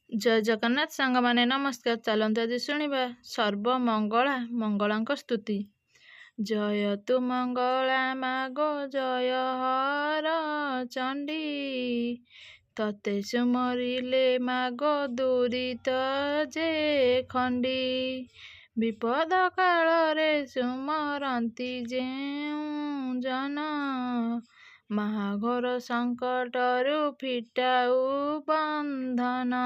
ଜୟ ଜଗନ୍ନାଥ ସାଙ୍ଗମାନେ ନମସ୍କାର। ଚାଲନ୍ତୁ ଆଜି ଶୁଣିବା ସର୍ବମଙ୍ଗଳା ମଙ୍ଗଳାଙ୍କ ସ୍ତୁତି। ଜୟ ତୁ ମଙ୍ଗଳା ମାଗୋ ଜୟ ହର ଚଣ୍ଡୀ, ତତେ ସୁମରିଲେ ମାଗୋ ଦୁରିତ ଯେ ଖଣ୍ଡି। ବିପଦ କାଳରେ ସୁମରନ୍ତି ଯେଉଁ ଜନ, ମହାଘୋର ସଙ୍କଟରୁ ଫିଟାଉ ବନ୍ଧନ।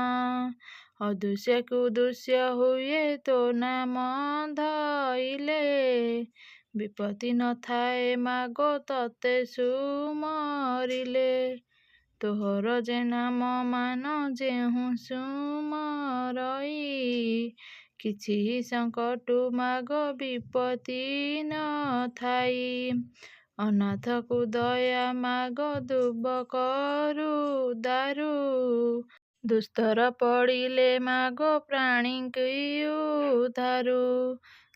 ଅଦୃଶ୍ୟକୁ ଦୃଶ୍ୟ ହୁଏ ତୋ ନାମ ଧଇଲେ, ବିପତ୍ତି ନଥାଏ ମାଗୋ ତତେ ସୁମରିଲେ। ତୋହର ଯେ ନାମ ମାନ ଯେହୁଁ ସୁମରଇ, କିଛି ସଙ୍କଟୁ ମାଗୋ ବିପତ୍ତି ନଥାଇ। ଅନାଥକୁ ଦୟା ମାଗୋ ଦୁବ କରୁ ଦାରୁ, ଦୁସ୍ତର ପଡ଼ିଲେ ମାଗୋ ପ୍ରାଣୀକି ଉଦ୍ଧାରୁ।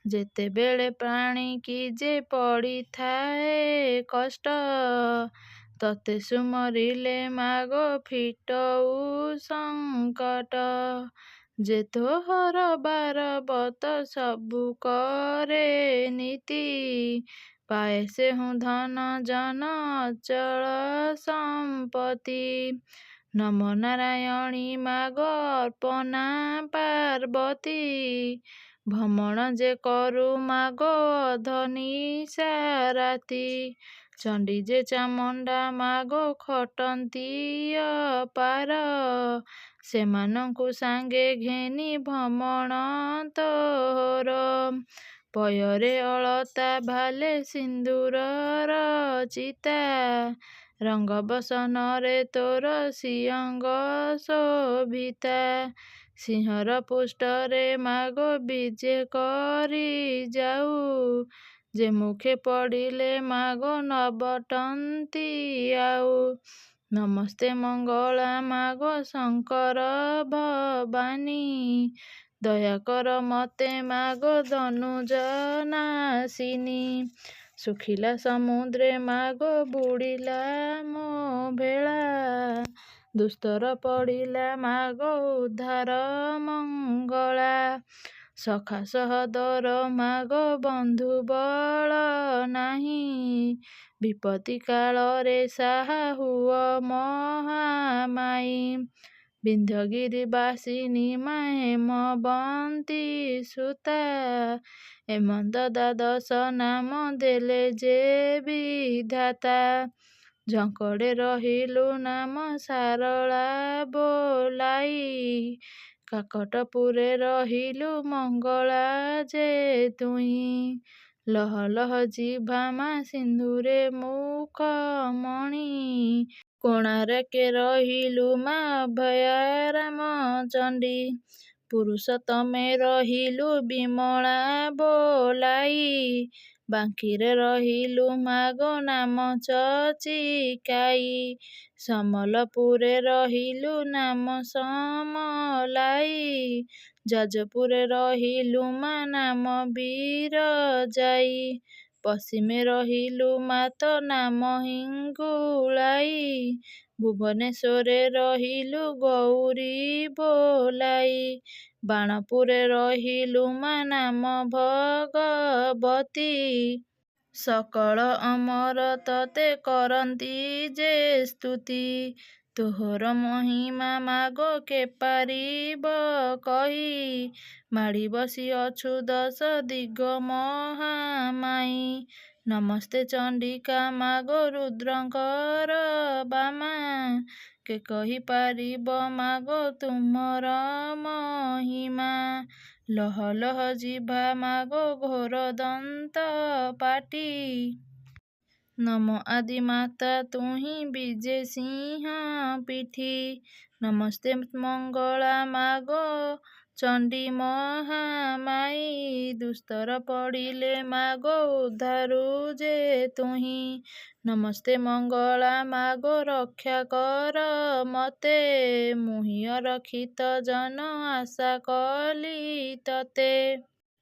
ଯେତେବେଳେ ପ୍ରାଣୀକି ଯେ ପଡ଼ିଥାଏ କଷ୍ଟ, ତତେ ସୁମରିଲେ ମାଗୋ ଫିଟଉ ସଙ୍କଟ। ଯେ ତୋହର ବାରବତ ସବୁ କରେ ନୀତି, ପାଏ ସେହୁଁ ଧନ ଜନ ଅଚଳ ସମ୍ପତ୍ତି। ନମୋ ନାରାୟଣୀ ମାଗୋ ଅର୍ପଣା ପାର୍ବତୀ, ଭ୍ରମଣ ଯେ କରୁ ମାଗୋ ଅଧନିଶା ରାତି। ଚଣ୍ଡୀ ଯେ ଚାମୁଣ୍ଡା ମାଗୋ ଖଟନ୍ତି ଅପାର, ସେମାନଙ୍କୁ ସାଙ୍ଗେ ଘେନି ଭ୍ରମଣ ତୋର। ପୟରେ ଅଳତା ଭାଲେ ସିନ୍ଦୂରର ଚିତା, ରଙ୍ଗ ବସନରେ ତୋର ସିଂହ ଶୋଭିତା। ସିଂହର ପୃଷ୍ଠରେ ମାଗୋ ବିଜେ କରି ଯାଉ, ଯେ ମୁଖେ ପଡ଼ିଲେ ମାଗୋ ନବଟନ୍ତି ଆଉ। ନମସ୍ତେ ମଙ୍ଗଳା ମାଗୋ ଶଙ୍କର ଭବାନୀ, ଦୟାକର ମତେ ମାଗୋ ଧନୁଜ ନାଶିନୀ। ଶୁଖିଲା ସମୁଦ୍ରେ ମାଗୋ ବୁଡ଼ିଲା ମୋ ଭେଳା, ଦୁସ୍ତର ପଡ଼ିଲା ମାଗୋ ଉଦ୍ଧାର ମଙ୍ଗଳା। ସଖା ସହୋଦର ମାଗୋ ବନ୍ଧୁ ବଳ ନାହିଁ, ବିପତ୍ତି କାଳରେ ସାହା ହୁଅ ମହାମାଇ। ବିନ୍ଧ୍ୟଗିରିବାସିନୀ ମା ହେମବନ୍ତୀ ସୁତା, ଏମନ୍ତ ଦ୍ୱାଦଶ ନାମ ଦେଲେ ଯେ ବିଧାତା। ଝଙ୍କଡ଼େ ରହିଲୁ ନାମ ସାରଳା ବୋଲାଇ, କାକଟପୁରେ ରହିଲୁ ମଙ୍ଗଳା ଯେ ତୁହି। ଲହ ଲହ ଜିଭା ମା ସିନ୍ଧୁରେ ମୁଖମଣି, କୋଣାର୍କେ ରହିଲୁ ମା ଅଭୟା ରାମଚଣ୍ଡୀ। ପୁରୁଷୋତ୍ତମେ ରହିଲୁ ବିମଳା ବୋଲାଇ, ବାଙ୍କିରେ ରହିଲୁ ମାଗୋ ନାମ ଚଚିକାଇ। ସମଲପୁରେ ରହିଲୁ ନାମ ସମଲାଇ, ଯାଜପୁରେ ରହିଲୁ ମା ନାମ ବିରଜାଇ। ପଶ୍ଚିମେ ରହିଲୁ ମା ତୋ ନାମ ହିଙ୍ଗୁଳାଇ, ଭୁବନେଶ୍ୱରେ ରହିଲୁ ଗୌରୀ ବୋଲାଇ। ବାଣପୁରେ ରହିଲୁ ମା ନାମ ଭଗବତୀ, ସକଳ ଅମର ତତେ କରନ୍ତି ଯେ ସ୍ତୁତି। ତୋହର ମହିମା ମାଗୋ କେ ପାରିବ କହି, ମାଡ଼ି ବସିଅଛୁ ଦଶ ଦିଗ ମହାମାଇ। ନମସ୍ତେ ଚଣ୍ଡିକା ମାଗୋ ରୁଦ୍ରଙ୍କର ବାମା, କେ କହି ପାରିବ ମାଗୋ ତୁମର ମହିମା। ଲହ ଲହ ଜିଭା ମାଗୋ ଘୋର ଦନ୍ତ ପାଟି, ନମୋ ଆଦି ମାତା ତୁହି ବିଜେ ସିଂହ ପିଠି। ନମସ୍ତେ ମଙ୍ଗଳା ମାଗୋ ଚଣ୍ଡୀ ମହାମାଇ, ଦୁସ୍ତର ପଡ଼ିଲେ ମାଗୋ ଉଦ୍ଧାରୁ ଯେ ତୁହି। ନମସ୍ତେ ମଙ୍ଗଳା ମାଗୋ ରକ୍ଷା କର ମତେ, ମୁହିଁ ଅରକ୍ଷିତ ଜନ ଆଶା କଲି ତତେ।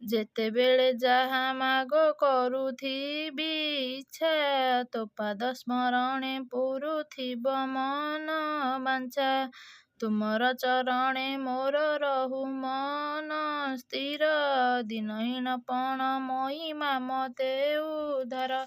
ଯେତେବେଳେ ଯାହା ମାଗୋ କରୁଥିବି ଇଚ୍ଛା, ତୋ ପାଦ ସ୍ମରଣେ ପୂରୁଥିବ ମନ ବାଞ୍ଛା। ତୁମର ଚରଣେ ମୋର ରହୁ ମନ ସ୍ଥିର, ଦିନହୀନ ପଣ ମହିମା ମତେ ଉଦ୍ଧାର।